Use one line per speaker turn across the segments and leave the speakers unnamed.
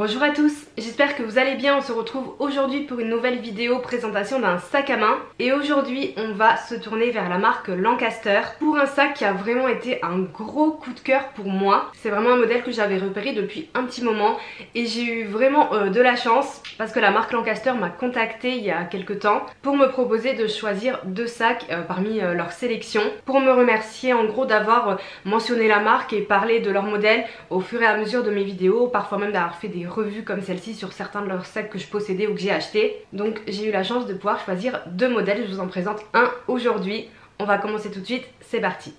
Bonjour à tous, j'espère que vous allez bien. On se retrouve aujourd'hui pour une nouvelle vidéo présentation d'un sac à main. Et aujourd'hui on va se tourner vers la marque Lancaster pour un sac qui a vraiment été un gros coup de cœur pour moi. C'est vraiment un modèle que j'avais repéré depuis un petit moment et j'ai eu vraiment de la chance parce que la marque Lancaster m'a contacté il y a quelques temps pour me proposer de choisir deux sacs parmi leur sélection, pour me remercier en gros d'avoir mentionné la marque et parlé de leur modèle au fur et à mesure de mes vidéos, parfois même d'avoir fait des revues comme celle-ci sur certains de leurs sacs que je possédais ou que j'ai acheté. Donc j'ai eu la chance de pouvoir choisir deux modèles, je vous en présente un aujourd'hui. On va commencer tout de suite, c'est parti.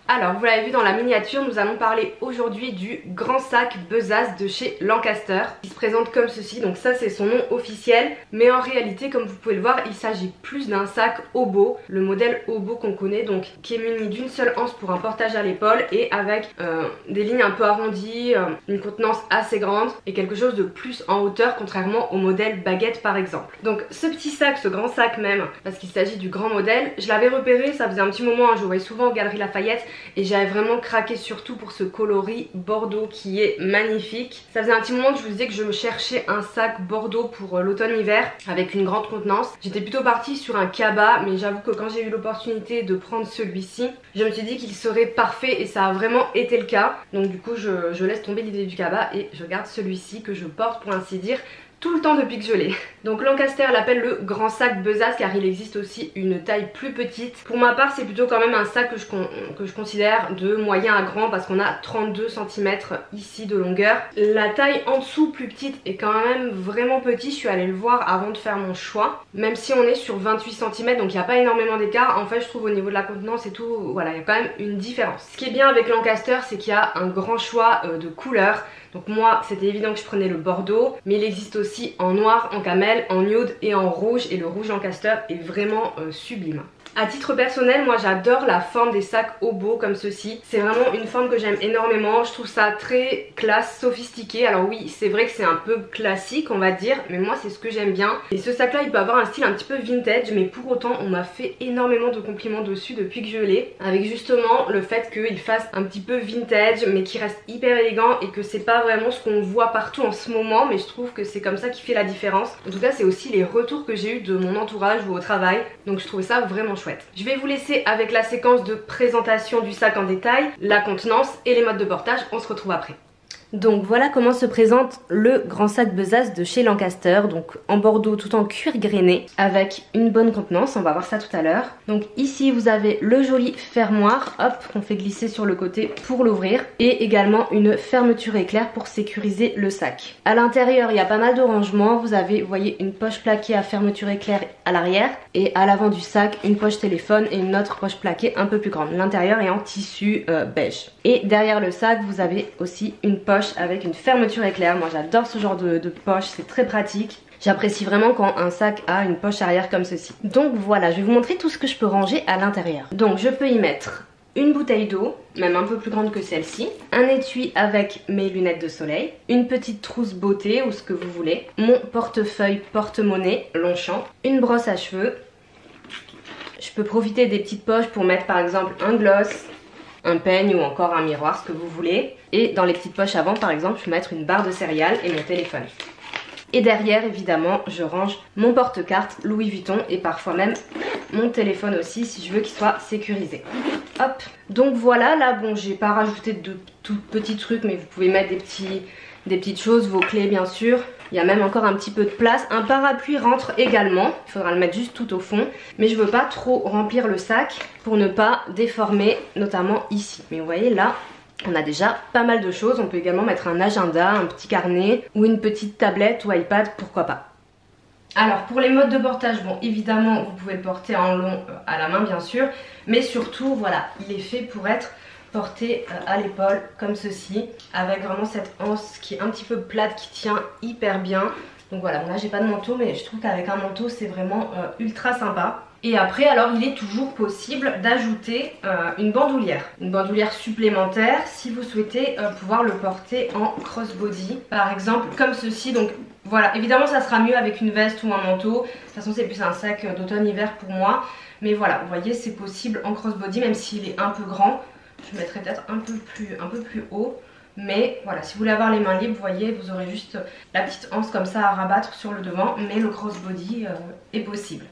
Alors vous l'avez vu dans la miniature, nous allons parler aujourd'hui du grand sac Besace de chez Lancaster qui se présente comme ceci. Donc ça c'est son nom officiel, mais en réalité comme vous pouvez le voir il s'agit plus d'un sac hobo, le modèle hobo qu'on connaît, donc qui est muni d'une seule anse pour un portage à l'épaule et avec des lignes un peu arrondies, une contenance assez grande et quelque chose de plus en hauteur contrairement au modèle baguette par exemple. Donc ce petit sac, ce grand sac même, parce qu'il s'agit du grand modèle, je l'avais repéré, ça faisait un petit moment, je le voyais souvent aux Galeries Lafayette et j'avais vraiment craqué surtout pour ce coloris bordeaux qui est magnifique. Ça faisait un petit moment que je vous disais que je me cherchais un sac bordeaux pour l'automne-hiver avec une grande contenance. J'étais plutôt partie sur un cabas, mais j'avoue que quand j'ai eu l'opportunité de prendre celui-ci, je me suis dit qu'il serait parfait et ça a vraiment été le cas. Donc du coup je laisse tomber l'idée du cabas et je garde celui-ci que je porte pour ainsi dire tout le temps depuis que je l'ai. Donc Lancaster l'appelle le grand sac Besace car il existe aussi une taille plus petite. Pour ma part c'est plutôt quand même un sac que je considère de moyen à grand parce qu'on a 32 cm ici de longueur. La taille en dessous plus petite est quand même vraiment petit, je suis allée le voir avant de faire mon choix. Même si on est sur 28 cm donc il n'y a pas énormément d'écart, en fait je trouve au niveau de la contenance et tout, voilà, il y a quand même une différence. Ce qui est bien avec Lancaster c'est qu'il y a un grand choix de couleurs. Donc moi c'était évident que je prenais le bordeaux, mais il existe aussi en noir, en camel, en nude et en rouge, et le rouge Lancaster est vraiment sublime. À titre personnel, moi j'adore la forme des sacs hobo comme ceci. C'est vraiment une forme que j'aime énormément. Je trouve ça très classe, sophistiqué. Alors oui, c'est vrai que c'est un peu classique on va dire, mais moi c'est ce que j'aime bien. Et ce sac là il peut avoir un style un petit peu vintage, mais pour autant on m'a fait énormément de compliments dessus depuis que je l'ai. Avec justement le fait qu'il fasse un petit peu vintage mais qui reste hyper élégant et que c'est pas vraiment ce qu'on voit partout en ce moment, mais je trouve que c'est comme ça qui fait la différence. En tout cas c'est aussi les retours que j'ai eu de mon entourage ou au travail, donc je trouvais ça vraiment chouette. Je vais vous laisser avec la séquence de présentation du sac en détail, la contenance et les modes de portage. On se retrouve après. Donc voilà comment se présente le grand sac Besace de chez Lancaster, donc en bordeaux tout en cuir grainé avec une bonne contenance, on va voir ça tout à l'heure. Donc ici vous avez le joli fermoir, hop, qu'on fait glisser sur le côté pour l'ouvrir, et également une fermeture éclair pour sécuriser le sac. À l'intérieur il y a pas mal de rangements, vous avez, vous voyez, une poche plaquée à fermeture éclair à l'arrière, et à l'avant du sac une poche téléphone et une autre poche plaquée un peu plus grande. L'intérieur est en tissu beige. Et derrière le sac vous avez aussi une poche avec une fermeture éclair. Moi j'adore ce genre de poche, c'est très pratique. J'apprécie vraiment quand un sac a une poche arrière comme ceci. Donc voilà, je vais vous montrer tout ce que je peux ranger à l'intérieur. Donc je peux y mettre une bouteille d'eau, même un peu plus grande que celle-ci, un étui avec mes lunettes de soleil, une petite trousse beauté ou ce que vous voulez, mon portefeuille porte-monnaie Longchamp, une brosse à cheveux. Je peux profiter des petites poches pour mettre par exemple un gloss, un peigne ou encore un miroir, ce que vous voulez. Et dans les petites poches avant par exemple je peux mettre une barre de céréales et mon téléphone. Et derrière évidemment je range mon porte-carte Louis Vuitton et parfois même mon téléphone aussi si je veux qu'il soit sécurisé. Hop, donc voilà, là bon j'ai pas rajouté de tout petits trucs, mais vous pouvez mettre des petites choses, vos clés bien sûr. Il y a même encore un petit peu de place. Un parapluie rentre également, il faudra le mettre juste tout au fond. Mais je veux pas trop remplir le sac pour ne pas déformer, notamment ici. Mais vous voyez là, on a déjà pas mal de choses. On peut également mettre un agenda, un petit carnet ou une petite tablette ou iPad, pourquoi pas. Alors pour les modes de portage, bon évidemment vous pouvez le porter en long à la main bien sûr. Mais surtout voilà, il est fait pour être porté à l'épaule comme ceci, avec vraiment cette anse qui est un petit peu plate, qui tient hyper bien. Donc voilà, bon là j'ai pas de manteau, mais je trouve qu'avec un manteau c'est vraiment ultra sympa. Et après alors il est toujours possible d'ajouter une bandoulière supplémentaire si vous souhaitez pouvoir le porter en crossbody par exemple comme ceci. Donc voilà, évidemment ça sera mieux avec une veste ou un manteau, de toute façon c'est plus un sac d'automne-hiver pour moi, mais voilà vous voyez c'est possible en crossbody même s'il est un peu grand. Je mettrai peut-être un peu plus haut. Mais voilà, si vous voulez avoir les mains libres, vous voyez, vous aurez juste la petite anse comme ça à rabattre sur le devant, mais le crossbody est possible.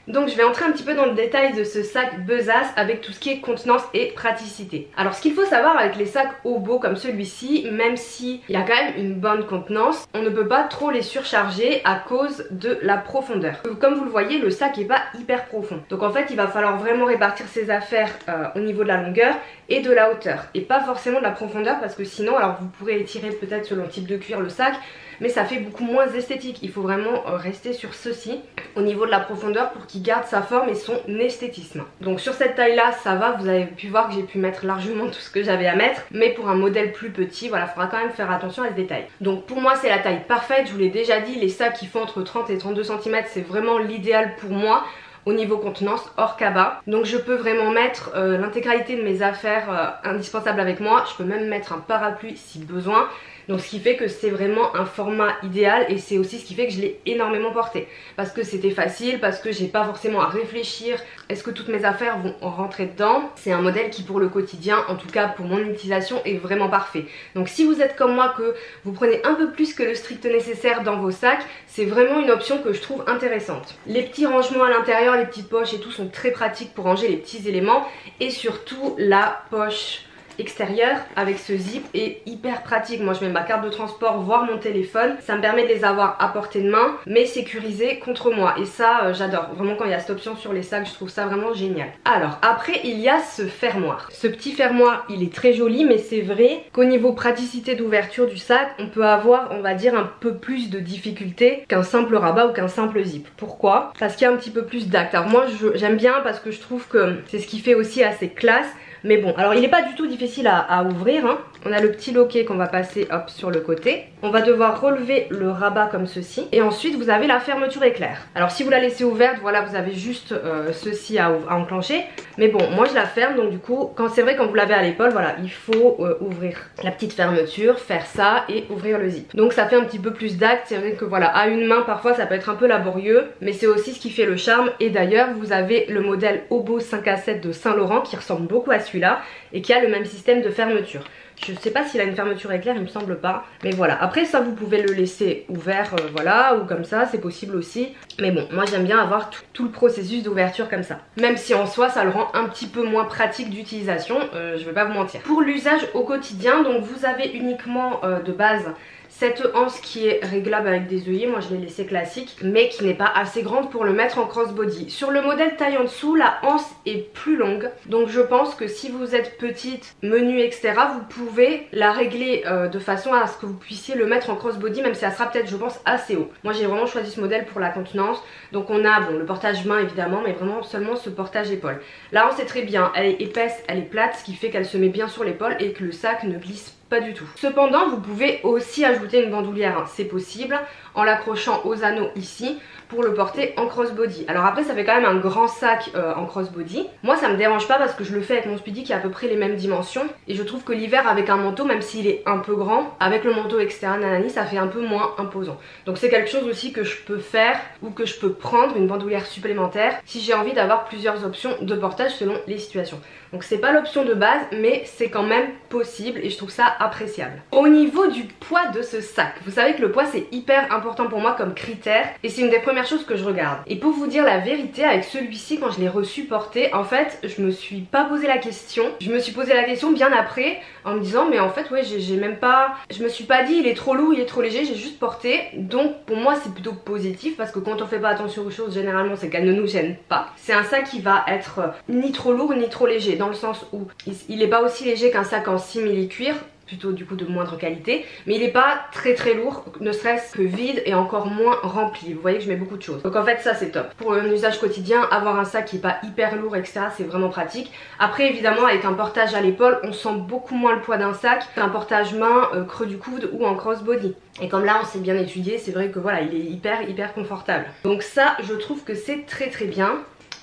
Donc je vais entrer un petit peu dans le détail de ce sac besace avec tout ce qui est contenance et praticité. Alors ce qu'il faut savoir avec les sacs Obo comme celui-ci, même s'il y a quand même une bonne contenance, on ne peut pas trop les surcharger à cause de la profondeur. Comme vous le voyez, le sac n'est pas hyper profond. Donc en fait il va falloir vraiment répartir ses affaires au niveau de la longueur et de la hauteur. Et pas forcément de la profondeur parce que sinon, alors vous pourrez étirer peut-être selon le type de cuir le sac, mais ça fait beaucoup moins esthétique. Il faut vraiment rester sur ceci au niveau de la profondeur pour qu'il garde sa forme et son esthétisme. Donc sur cette taille là ça va, vous avez pu voir que j'ai pu mettre largement tout ce que j'avais à mettre, mais pour un modèle plus petit, voilà, il faudra quand même faire attention à ce détail. Donc pour moi c'est la taille parfaite, je vous l'ai déjà dit, les sacs qui font entre 30 et 32 cm c'est vraiment l'idéal pour moi au niveau contenance hors cabas. Donc je peux vraiment mettre l'intégralité de mes affaires indispensables avec moi. Je peux même mettre un parapluie si besoin. Donc ce qui fait que c'est vraiment un format idéal et c'est aussi ce qui fait que je l'ai énormément porté. Parce que c'était facile, parce que j'ai pas forcément à réfléchir. Est-ce que toutes mes affaires vont rentrer dedans? C'est un modèle qui pour le quotidien, en tout cas pour mon utilisation, est vraiment parfait. Donc si vous êtes comme moi que vous prenez un peu plus que le strict nécessaire dans vos sacs, c'est vraiment une option que je trouve intéressante. Les petits rangements à l'intérieur, les petites poches et tout sont très pratiques pour ranger les petits éléments. Et surtout la poche extérieur avec ce zip est hyper pratique. Moi je mets ma carte de transport voire mon téléphone, ça me permet de les avoir à portée de main mais sécurisés contre moi et ça j'adore vraiment quand il y a cette option sur les sacs, je trouve ça vraiment génial. Alors après il y a ce fermoir, ce petit fermoir il est très joli mais c'est vrai qu'au niveau praticité d'ouverture du sac on peut avoir on va dire un peu plus de difficulté qu'un simple rabat ou qu'un simple zip. Pourquoi? Parce qu'il y a un petit peu plus d'acte. Alors moi j'aime bien parce que je trouve que c'est ce qui fait aussi assez classe. Mais bon, alors il n'est pas du tout difficile à ouvrir, hein. On a le petit loquet qu'on va passer hop sur le côté. On va devoir relever le rabat comme ceci. Et ensuite vous avez la fermeture éclair. Alors si vous la laissez ouverte, voilà vous avez juste ceci à enclencher. Mais bon, moi je la ferme donc du coup, c'est vrai quand vous l'avez à l'épaule, voilà, il faut ouvrir la petite fermeture, faire ça et ouvrir le zip. Donc ça fait un petit peu plus d'acte, c'est vrai que voilà, à une main parfois ça peut être un peu laborieux. Mais c'est aussi ce qui fait le charme. Et d'ailleurs vous avez le modèle Obo 5A7 de Saint Laurent qui ressemble beaucoup à celui-là et qui a le même système de fermeture. Je sais pas s'il a une fermeture éclair, il me semble pas. Mais voilà, après ça vous pouvez le laisser ouvert, voilà, ou comme ça, c'est possible aussi. Mais bon, moi j'aime bien avoir tout le processus d'ouverture comme ça. Même si en soi ça le rend un petit peu moins pratique d'utilisation, je vais pas vous mentir. Pour l'usage au quotidien, donc vous avez uniquement de base cette anse qui est réglable avec des œillets, moi je l'ai laissé classique, mais qui n'est pas assez grande pour le mettre en crossbody. Sur le modèle taille en dessous, la anse est plus longue, donc je pense que si vous êtes petite, menue, etc., vous pouvez la régler de façon à ce que vous puissiez le mettre en crossbody, même si ça sera peut-être, je pense, assez haut. Moi j'ai vraiment choisi ce modèle pour la contenance, donc on a bon, le portage main évidemment, mais vraiment seulement ce portage épaule. La anse est très bien, elle est épaisse, elle est plate, ce qui fait qu'elle se met bien sur l'épaule et que le sac ne glisse pas du tout. Cependant vous pouvez aussi ajouter une bandoulière, hein, c'est possible, en l'accrochant aux anneaux ici pour le porter en crossbody. Alors après ça fait quand même un grand sac en crossbody. Moi ça me dérange pas parce que je le fais avec mon Speedy qui a à peu près les mêmes dimensions. Et je trouve que l'hiver avec un manteau, même s'il est un peu grand, avec le manteau externe nanani, ça fait un peu moins imposant. Donc c'est quelque chose aussi que je peux faire ou que je peux prendre, une bandoulière supplémentaire, si j'ai envie d'avoir plusieurs options de portage selon les situations. Donc c'est pas l'option de base mais c'est quand même possible et je trouve ça appréciable. Au niveau du poids de ce sac, vous savez que le poids c'est hyper important pour moi comme critère et c'est une des premières choses que je regarde. Et pour vous dire la vérité, avec celui-ci quand je l'ai reçu porté, en fait je me suis pas posé la question. Je me suis posé la question bien après en me disant mais en fait ouais j'ai même pas, je me suis pas dit il est trop lourd, il est trop léger, j'ai juste porté. Donc pour moi c'est plutôt positif parce que quand on fait pas attention aux choses généralement c'est qu'elles ne nous gênent pas. C'est un sac qui va être ni trop lourd ni trop léger, dans le sens où il est pas aussi léger qu'un sac en simili cuir, plutôt du coup de moindre qualité, mais il est pas très lourd, ne serait-ce que vide et encore moins rempli. Vous voyez que je mets beaucoup de choses, donc en fait ça c'est top. Pour un usage quotidien, avoir un sac qui est pas hyper lourd etc, c'est vraiment pratique. Après évidemment avec un portage à l'épaule on sent beaucoup moins le poids d'un sac qu'un portage main creux du coude ou en crossbody. Et comme là on s'est bien étudié, c'est vrai que voilà il est hyper confortable. Donc ça je trouve que c'est très bien.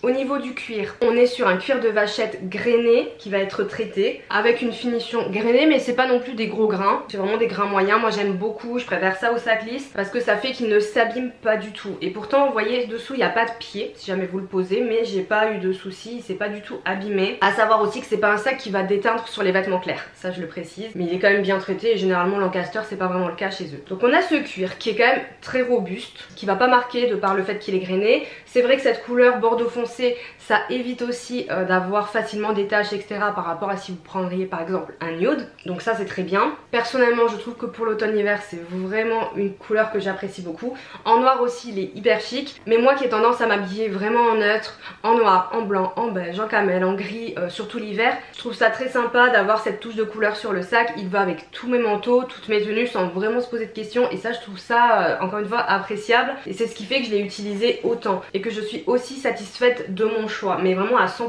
Au niveau du cuir, on est sur un cuir de vachette grainé qui va être traité avec une finition grainée, mais c'est pas non plus des gros grains, c'est vraiment des grains moyens. Moi j'aime beaucoup, je préfère ça au sac lisse parce que ça fait qu'il ne s'abîme pas du tout. Et pourtant vous voyez dessous il n'y a pas de pied si jamais vous le posez, mais j'ai pas eu de soucis, c'est pas du tout abîmé. À savoir aussi que c'est pas un sac qui va déteindre sur les vêtements clairs, ça je le précise, mais il est quand même bien traité et généralement Lancaster c'est pas vraiment le cas chez eux. Donc on a ce cuir qui est quand même très robuste, qui va pas marquer de par le fait qu'il est grainé. C'est vrai que cette couleur bordeaux foncé, ça évite aussi d'avoir facilement des taches etc par rapport à si vous prendriez par exemple un nude, donc ça c'est très bien. Personnellement je trouve que pour l'automne-hiver c'est vraiment une couleur que j'apprécie beaucoup. En noir aussi il est hyper chic, mais moi qui ai tendance à m'habiller vraiment en neutre, en noir, en blanc, en beige, en camel, en gris, surtout l'hiver, je trouve ça très sympa d'avoir cette touche de couleur sur le sac. Il va avec tous mes manteaux, toutes mes tenues sans vraiment se poser de questions, et ça je trouve ça encore une fois appréciable, et c'est ce qui fait que je l'ai utilisé autant et que je suis aussi satisfaite de mon choix, mais vraiment à 100%.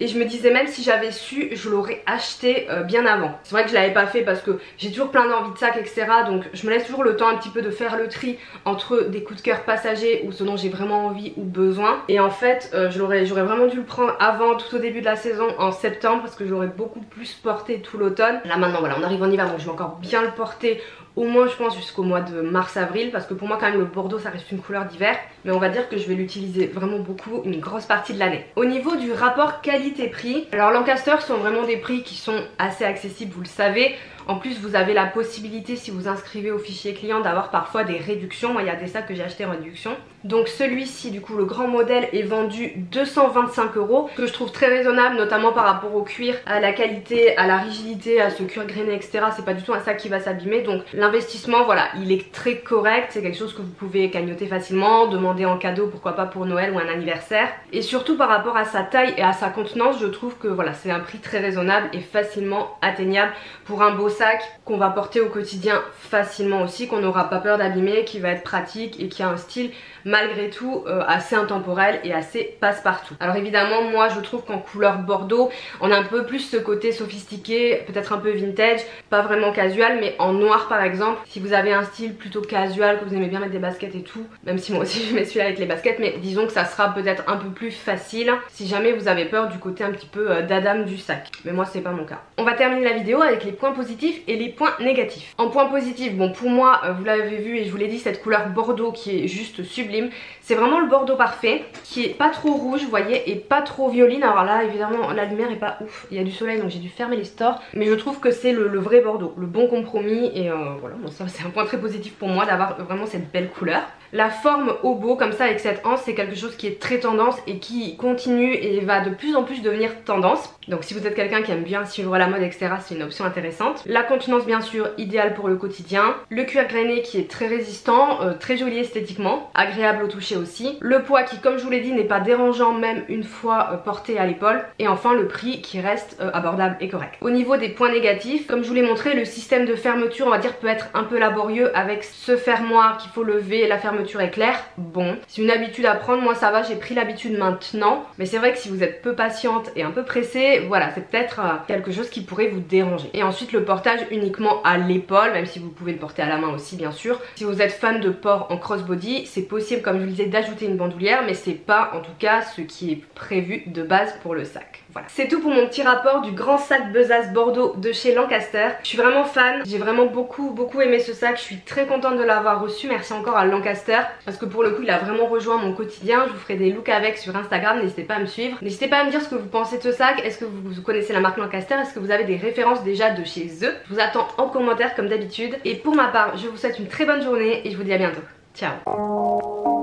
Et je me disais même si j'avais su je l'aurais acheté bien avant. C'est vrai que je l'avais pas fait parce que j'ai toujours plein d'envie de sac etc, donc je me laisse toujours le temps un petit peu de faire le tri entre des coups de cœur passagers ou ce dont j'ai vraiment envie ou besoin. Et en fait j'aurais vraiment dû le prendre avant, tout au début de la saison en septembre, parce que j'aurais beaucoup plus porté tout l'automne. Là maintenant voilà, on arrive en hiver donc je vais encore bien le porter au moins je pense jusqu'au mois de mars-avril, parce que pour moi quand même le bordeaux ça reste une couleur d'hiver, mais on va dire que je vais l'utiliser vraiment beaucoup une grosse partie de l'année. Au niveau du rapport qualité-prix, alors Lancaster sont vraiment des prix qui sont assez accessibles, vous le savez. En plus vous avez la possibilité, si vous inscrivez au fichier client, d'avoir parfois des réductions. Moi il y a des sacs que j'ai achetés en réduction. Donc celui-ci du coup le grand modèle est vendu 225 €, que je trouve très raisonnable, notamment par rapport au cuir, à la qualité, à la rigidité, à ce cuir grainé etc. C'est pas du tout un sac qui va s'abîmer, donc l'investissement voilà il est très correct. C'est quelque chose que vous pouvez cagnotter facilement, demander en cadeau pourquoi pas pour Noël ou un anniversaire. Et surtout par rapport à sa taille et à sa contenance, je trouve que voilà c'est un prix très raisonnable et facilement atteignable pour un beau sac qu'on va porter au quotidien facilement aussi, qu'on n'aura pas peur d'abîmer, qui va être pratique et qui a un style malgré tout assez intemporel et assez passe-partout. Alors évidemment moi je trouve qu'en couleur bordeaux on a un peu plus ce côté sophistiqué, peut-être un peu vintage, pas vraiment casual, mais en noir par exemple, si vous avez un style plutôt casual, que vous aimez bien mettre des baskets et tout, même si moi aussi je mets celui-là avec les baskets, mais disons que ça sera peut-être un peu plus facile si jamais vous avez peur du côté un petit peu d'Adam du sac, mais moi c'est pas mon cas. On va terminer la vidéo avec les points positifs et les points négatifs. En point positif, bon pour moi vous l'avez vu et je vous l'ai dit, cette couleur bordeaux qui est juste sublime. C'est vraiment le bordeaux parfait, qui est pas trop rouge vous voyez, et pas trop violine. Alors là évidemment la lumière est pas ouf, il y a du soleil donc j'ai dû fermer les stores, mais je trouve que c'est le vrai bordeaux, le bon compromis. Et voilà, bon, ça c'est un point très positif pour moi d'avoir vraiment cette belle couleur. La forme hobo comme ça avec cette anse, c'est quelque chose qui est très tendance et qui continue et va de plus en plus devenir tendance. Donc si vous êtes quelqu'un qui aime bien suivre la mode etc, c'est une option intéressante. La contenance bien sûr idéale pour le quotidien. Le cuir grainé qui est très résistant, très joli esthétiquement, agréable au toucher aussi. Le poids qui comme je vous l'ai dit n'est pas dérangeant même une fois porté à l'épaule. Et enfin le prix qui reste abordable et correct. Au niveau des points négatifs, comme je vous l'ai montré, le système de fermeture on va dire peut être un peu laborieux avec ce fermoir qu'il faut lever, la fermeture est claire. Bon, c'est une habitude à prendre, moi ça va, j'ai pris l'habitude maintenant, mais c'est vrai que si vous êtes peu patiente et un peu pressée, voilà c'est peut-être quelque chose qui pourrait vous déranger. Et ensuite le portage uniquement à l'épaule, même si vous pouvez le porter à la main aussi bien sûr. Si vous êtes fan de port en crossbody, c'est possible comme je vous le disais d'ajouter une bandoulière, mais c'est pas en tout cas ce qui est prévu de base pour le sac. Voilà. C'est tout pour mon petit rapport du grand sac besace bordeaux de chez Lancaster. Je suis vraiment fan, j'ai vraiment beaucoup aimé ce sac, je suis très contente de l'avoir reçu. Merci encore à Lancaster parce que pour le coup il a vraiment rejoint mon quotidien. Je vous ferai des looks avec sur Instagram, n'hésitez pas à me suivre. N'hésitez pas à me dire ce que vous pensez de ce sac, est-ce que vous connaissez la marque Lancaster, est-ce que vous avez des références déjà de chez eux. Je vous attends en commentaire comme d'habitude. Et pour ma part je vous souhaite une très bonne journée et je vous dis à bientôt. Ciao.